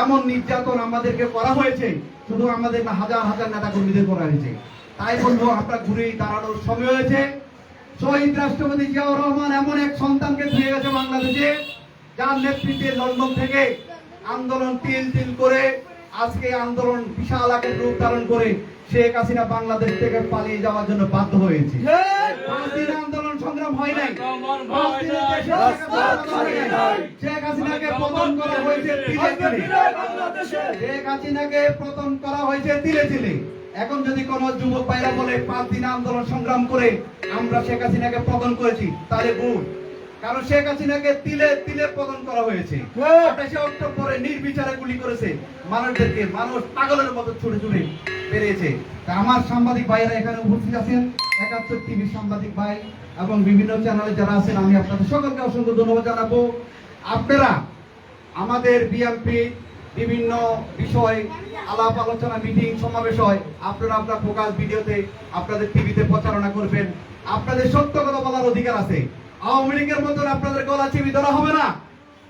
Speaker 8: এমন নির্যাতন আমাদেরকে করা হয়েছে, শুধু আমাদের না, হাজার হাজার নেতা কর্মীদের করা হয়েছে। তাই বলবো, আমরা ঘুরে দাঁড়ানোর সময় হয়েছে। শহীদ রাষ্ট্রপতি জিয়াউর রহমান এমন এক সন্তানকে দিয়ে গেছে বাংলাদেশে, যার নেতৃত্বে লন্ডন থেকে আন্দোলন তিল তিল করে আজকে আন্দোলন বিশাল আকার রূপ ধারণ করে শেখ হাসিনা বাংলাদেশ থেকে পালিয়ে যাওয়ার জন্য বাধ্য হয়েছে। 5 দিন আন্দোলন সংগ্রাম হয় নাই, শেখ হাসিনাকে পতন করা হয়েছে তিলে তিলে। শেখ হাসিনাকে পতন করা হয়েছে তিলে তিলে। এখন যদি কোন যুবক ভাইরা বলে 5 দিন আন্দোলন সংগ্রাম করে আমরা শেখ হাসিনাকে পতন করেছি, তাহলে ভুল। কারণ শেখ হাসিনাকে তিলে তিলে পতন করা হয়েছে। 28 অক্টোবরে নির্বিচারে গুলি করেছে মানুষদেরকে, মানুষ পাগলের মতো ছুটে ছুটে বেরিয়েছে। তা আমার সাংবাদিক ভাইরা এখানে উপস্থিত আছেন, 71 টিভির সাংবাদিক ভাই এবং বিভিন্ন চ্যানেলে যারা আছেন, আমি আপনাদের সকলকে অসংখ্য ধন্যবাদ জানাবো। আপনারা আমাদের বিএনপি বিভিন্ন বিষয় আলাপ আলোচনা, মিটিং সমাবেশ হয়, আপনারা আপনার ফোকাস ভিডিওতে, আপনাদের টিভিতে প্রচারণা করবেন। আপনাদের সত্য কথা বলার অধিকার আছে। আওয়ামী লীগের মতন আপনাদের গলা চিবি ধরা হবে না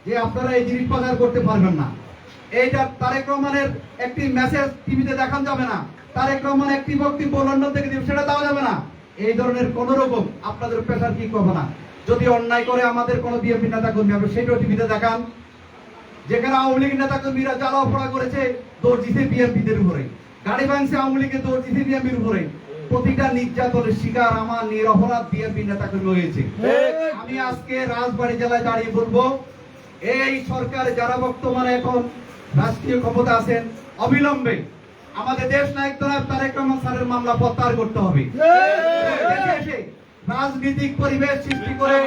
Speaker 8: যে আপনারা এই জিনিস প্রচার করতে পারবেন না। এইটা তারেক রহমানের একটি মেসেজ টিভিতে দেখানো যাবে না, তারেক রহমান একটি বক্তব্য লন্ডন থেকে দিবে, সেটা দেওয়া যাবে না। এই ধরনের কোন রকম আপনাদের প্রেশার কি করবে না। যদি অন্যায় করে আমাদের কোন বিএনপি নেতা কর্মী, আপনি সেটাও টিভিতে দেখান। যেখানে আওয়ামী লীগের নেতা কর্মীরা জ্বালাও পোড়া করেছে, দৌড় দিছে বিএনপিদের উপরে, গাড়ি ভাঙছে আওয়ামী লীগের, দৌড় দিছে বিএনপির উপরে। প্রতিটা নির্যাতনের শিকার আমার নিরপরাধ বিএনপি নেতা কর্মী হয়েছে। আমি আজকে রাজবাড়ী জেলায় দাঁড়িয়ে বলবো, এই সরকার যারা বর্তমানে এখন রাষ্ট্রীয় ক্ষমতা আছেন, অবিলম্বে আমাদের দেশ নায়ক জনাব তারেক রহমান স্যারের মামলা প্রত্যাহার করতে হবে। রাজনৈতিক পরিবেশ সৃষ্টি করে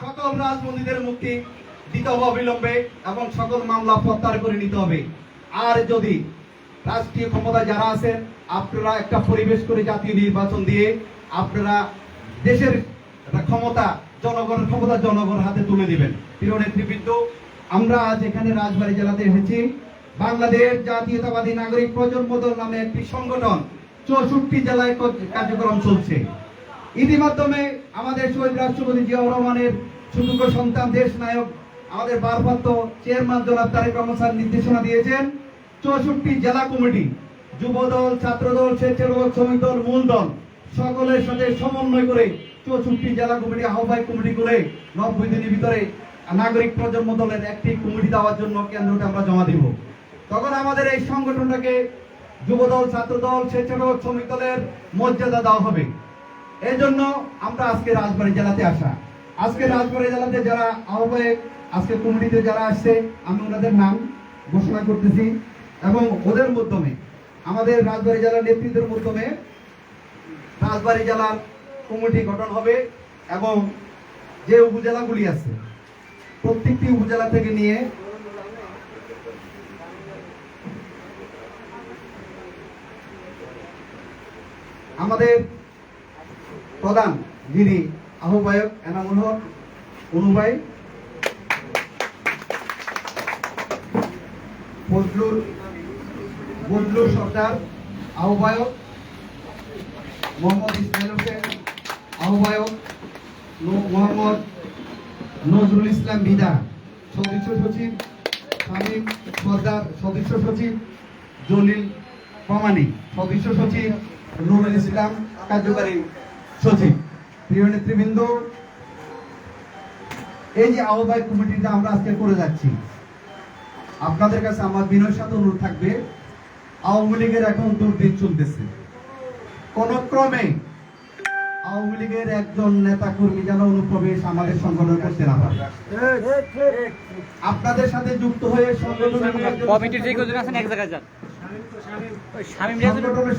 Speaker 8: সকল রাজবন্দীদের মুক্তি দিতে হবে অবিলম্বে এবং সকল মামলা প্রত্যাহার করে নিতে হবে। আর যদি রাষ্ট্রীয় ক্ষমতা যারা আছেন আপনারা একটা পরিবেশ করে জাতীয় নির্বাচন দিয়ে আপনারা দেশের ক্ষমতা জনগণের হাতে তুলে দিবেন। প্রিয় নেতৃবৃন্দ, আমরা আজ এখানে রাজবাড়ী জেলাতে এসেছি। বাংলাদেশ জাতীয়তাবাদী নাগরিক প্রজন্ম দল নামে একটি সংগঠন 64 জেলায় কার্যক্রম চলছে। ইতিমধ্যে আমাদের শহীদ রাষ্ট্রপতি জিয়াউর রহমানের সুযোগ্য সন্তান দেশ নায়ক আমাদের ভারপ্রাপ্ত চেয়ারম্যান জনাব তারেক রহমান স্যার নির্দেশনা দিয়েছেন 64 জেলা কমিটি, যুবদল, ছাত্রদল, স্বেচ্ছাসেবক শ্রমিক দল, মূল দল সকলের সাথে সমন্বয় করে 64 জেলা কমিটি আহ্বায়ক কমিটি করে 90 দিনের ভিতরে নাগরিক প্রজন্ম দলের একটি কমিটি দেওয়ার জন্য কেন্দ্রতে আমরা জমা দিব। তখন আমাদের এই সংগঠনটাকে যুবদল, ছাত্রদল, স্বেচ্ছাসেবক শ্রমিক দলের মর্যাদা দেওয়া হবে। এই জন্য আমরা আজকে রাজবাড়ী জেলাতে আসা। আজকে রাজবাড়ী জেলাতে যারা আহ্বায়ক, আজকে কমিটিতে যারা আসছে, আমি ওনাদের নাম ঘোষণা করতেছি এবং ওদের মাধ্যমে আমাদের রাজবাড়ী জেলার নেতৃত্বের মাধ্যমে রাজবাড়ী জেলার কমিটি গঠন হবে এবং যে উপজেলাগুলি আছে প্রত্যেকটি উপজেলা থেকে নিয়ে আমাদের প্রধান যিনি আহ্বায়ক এনামুল হক অনুভাই, বজলুর সরকার আহ্বায়ক, মোহাম্মদ ইসমাইল হোসেন আহ্বায়ক, মোহাম্মদ নজরুল ইসলাম বিদা সদস্য সচিব, শামীম সর্দার সদস্য সচিব, জলিল প্রামাণিক সদস্য সচিব, নুরুল ইসলাম কার্যকারী সচিব। প্রিয় নেতৃবৃন্দ, এই যে আহ্বায়ক কমিটিটা আমরা আজকে করে যাচ্ছি, আপনাদের কাছে আমার বিনয়ের সাথে অনুরোধ থাকবে, আওয়ামী লীগের এখন দুর্দিন চলতেছে, কোন ক্রমে আওয়ামী লীগের একজন নেতা কর্মী যেন অনুপ্রবেশ আমাদের সংগঠন করতে না পারে। আপনাদের সাথে যুক্ত হয়ে সংগঠনের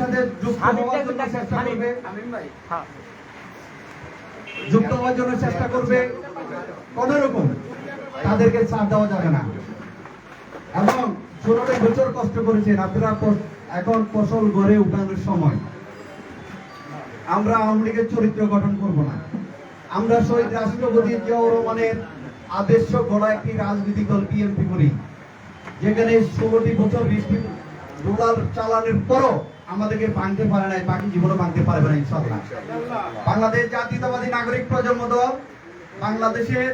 Speaker 8: সাথে যুক্ত হওয়ার জন্য চেষ্টা করবে, কোন রকম তাদেরকে ছাড় দেওয়া যাবে না। এবং 16 বছর কষ্ট করেছেন আপনারা, এখন ফসল গড়ে উঠানোর সময়। আমরা আওয়ামী লীগের চরিত্র গঠন করব না, আমরা শহীদ রাষ্ট্রপতি জিয়াউর রহমানের আদর্শ গড়া একটি রাজনৈতিক দল বিএনপি করি, যেখানে 16টি বছর রুলার চালানোর পরও আমাদেরকে ভাঙতে পারে নাই, বাকি জীবনও ভাঙতে পারবে না ইনশাআল্লাহ। বাংলাদেশ জাতীয়তাবাদী নাগরিক প্রজন্ম দল বাংলাদেশের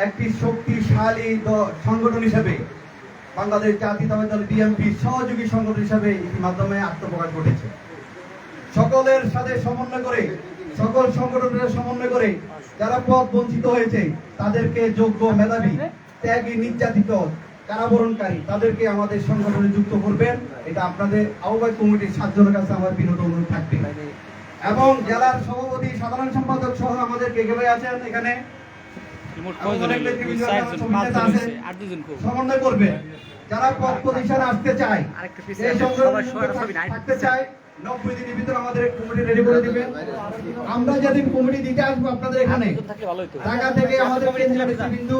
Speaker 8: একটি শক্তিশালী সংগঠন হিসেবে, বাংলাদেশ জাতীয়তাবাদী দল বিএনপি সহযোগী সংগঠন হিসেবে ইতিমধ্যে আত্মপ্রকাশ ঘটেছে। সকলের সাথে সমন্বয় করে, সকল সংগঠনের সমন্বয় করে যারা পদ বঞ্চিত হয়েছে তাদেরকে যোগ্য, মেধাবী, ত্যাগী, নির্যাতিত, কারাবরণকারী তাদেরকে আমাদের সংগঠনে যুক্ত করবেন। এটা আপনাদের আহ্বায়ক কমিটির 7 জনের কাছে আমার বিনীত অনুরোধ থাকবে। এবং জেলার সভাপতি, সাধারণ সম্পাদক সহ আমাদের কে কে ভাই আছেন এখানে, সমন্বয় করবে। যারা পদ প্রতিষ্ঠানে আসতে চায়, এই সংগঠনে থাকতে চায়, 90 দিনের ভিতরে আমাদের কমিটি রেডি করে দিবেন। আমরা যেদিন কমিটি দিতে আসবো আপনাদের এখানে, ঢাকা থেকে আমাদের নেতৃবৃন্দ,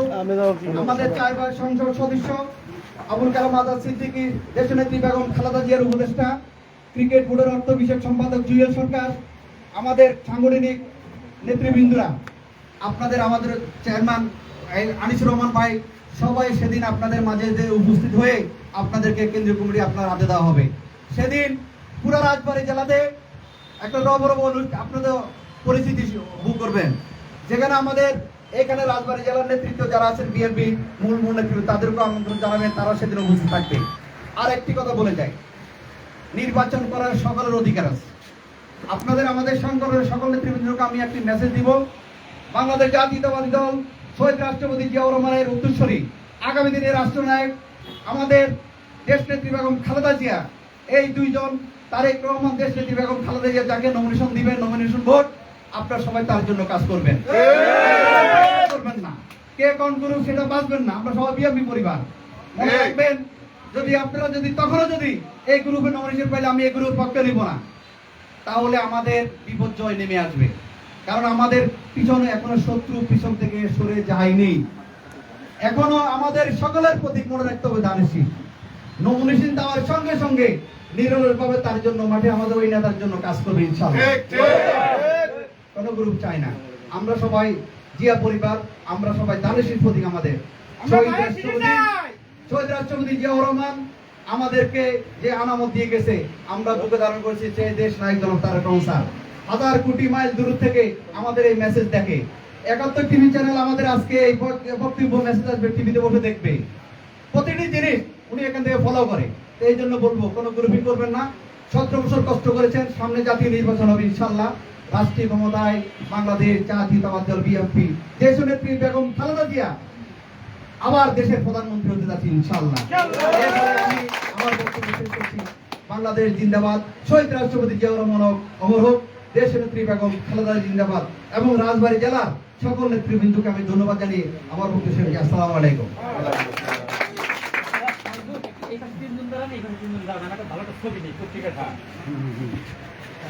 Speaker 8: আমাদের 4 বার সংসদ সদস্য আবুল কালাম আজাদ সিদ্দিকী, দেশনেত্রী বেগম খালেদা জিয়ার উপদেষ্টা, ক্রিকেট বোর্ডের অর্থ বিষয়ক সম্পাদক জুয়েল সরকার, আমাদের সাংগঠনিক নেতৃবৃন্দরা, আপনাদের আমাদের চেয়ারম্যান আনিসুর রহমান ভাই, সবাই সেদিন আপনাদের মাঝে উপস্থিত হয়ে আপনাদেরকে কেন্দ্রীয় কমিটি আপনার হাতে দেওয়া হবে। সেদিন পুরা রাজবাড়ী জেলাতে একটা রবরব আপনাদের পরিস্থিতি ভোগ করবেন, যেখানে আমাদের এখানে রাজবাড়ী জেলার নেতৃত্ব যারা আছেন বিএনপি মূল নেতৃত্ব, তাদেরকেও আমন্ত্রণ জানাবেন, তারা সেদিন উপস্থিত থাকবে। আর একটি কথা বলে যাই, নির্বাচন করার সকলের অধিকার আছে। আপনাদের আমাদের সংগঠনের সকল নেতৃবৃন্দকে আমি একটি মেসেজ দিব, বাংলাদেশ জাতীয়তাবাদী দল শহীদ রাষ্ট্রপতি জিয়াউর রহমানের উত্তরসূরি, আগামী দিনের রাষ্ট্রনায়ক আমাদের দেশনেত্রী বেগম খালেদা জিয়া, এই দুইজন, তারেক রহমান, দেশনেত্রী বেগম খালেদা জিয়া যাকে নমিনেশন দিবেন, নমিনেশন ভোট আপনারা সবাই তার জন্য কাজ করবেন, করবেন না। কে কোন গ্রুপ সেটা বাঁচবেন না, আমরা সবাই বিএনপি পরিবার। মনে রাখবেন, যদি আপনারা যদি তখনও যদি এই গ্রুপে নমিনেশন পাইলে আমি এই গ্রুপের পক্ষে নিব না। তাহলে আমাদের বিপর্যয় নেমে আসবে। কারণ আমাদের পিছনে এখনো শত্রু পিছন থেকে সরে যায়নি। এখনো আমাদের সকলের প্রতি মনে রাখতে হবে দানেশী নমনীষীন দেওয়ার সঙ্গে সঙ্গে নিরলসভাবে তার জন্য মাঠে আমাদের ওই নেতার জন্য কাজ করবে ইনশাআল্লাহ। কোনো গ্রুপ চাই না, আমরা সবাই জিয়া পরিবার, আমরা সবাই দানেশীর প্রতীক। আমাদের শহীদ রাষ্ট্রপতি জিয়াউর রহমান আমাদেরকে যে আনামত দিয়ে গেছে, আমরা বুকে ধারণ করেছি যে দেশ নায়ক জনাব তারেক রহমান স্যার হাজার কোটি মাইল দূর থেকে আমাদের এই মেসেজ দেখে। 71 টিভি চ্যানেল আমাদের আজকে এই বক্তব্য মেসেজ আসবে, টিভিতে বসে দেখবে। প্রতিটি জিনিস উনি এখান থেকে ফলো করে। তো এই জন্য বলবো কোনো গ্রুপিং করবেন না। 17 বছর কষ্ট করেছেন, সামনে জাতীয় নির্বাচন হবে ইনশাআল্লাহ। রাষ্ট্রীয় ক্ষমতায় বাংলাদেশ জাতীয়তাবাদী দল বিএনপি, দেশনেত্রী বেগম খালেদা জিয়া আবার দেশের প্রধানমন্ত্রী হতে যাচ্ছে ইনশাআল্লাহ। আমি আমার বক্তব্য শেষ করছি। বাংলাদেশ জিন্দাবাদ, শহীদ রাষ্ট্রপতি জিয়াউর রহমান অমর হোক, দেশনেত্রী বেগম খালেদা জিন্দাবাদ এবং রাজবাড়ী জেলার সকল নেতৃবৃন্দকে আমি ধন্যবাদ জানিয়ে আমার বক্তব্য শেষ করছি। আসসালামু আলাইকুম।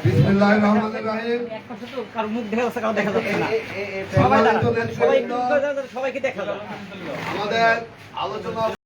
Speaker 1: বিসমিল্লাহির রহমানির রহিম।
Speaker 9: সবাইকে দেখা যাবে।
Speaker 1: আমাদের আলোচনা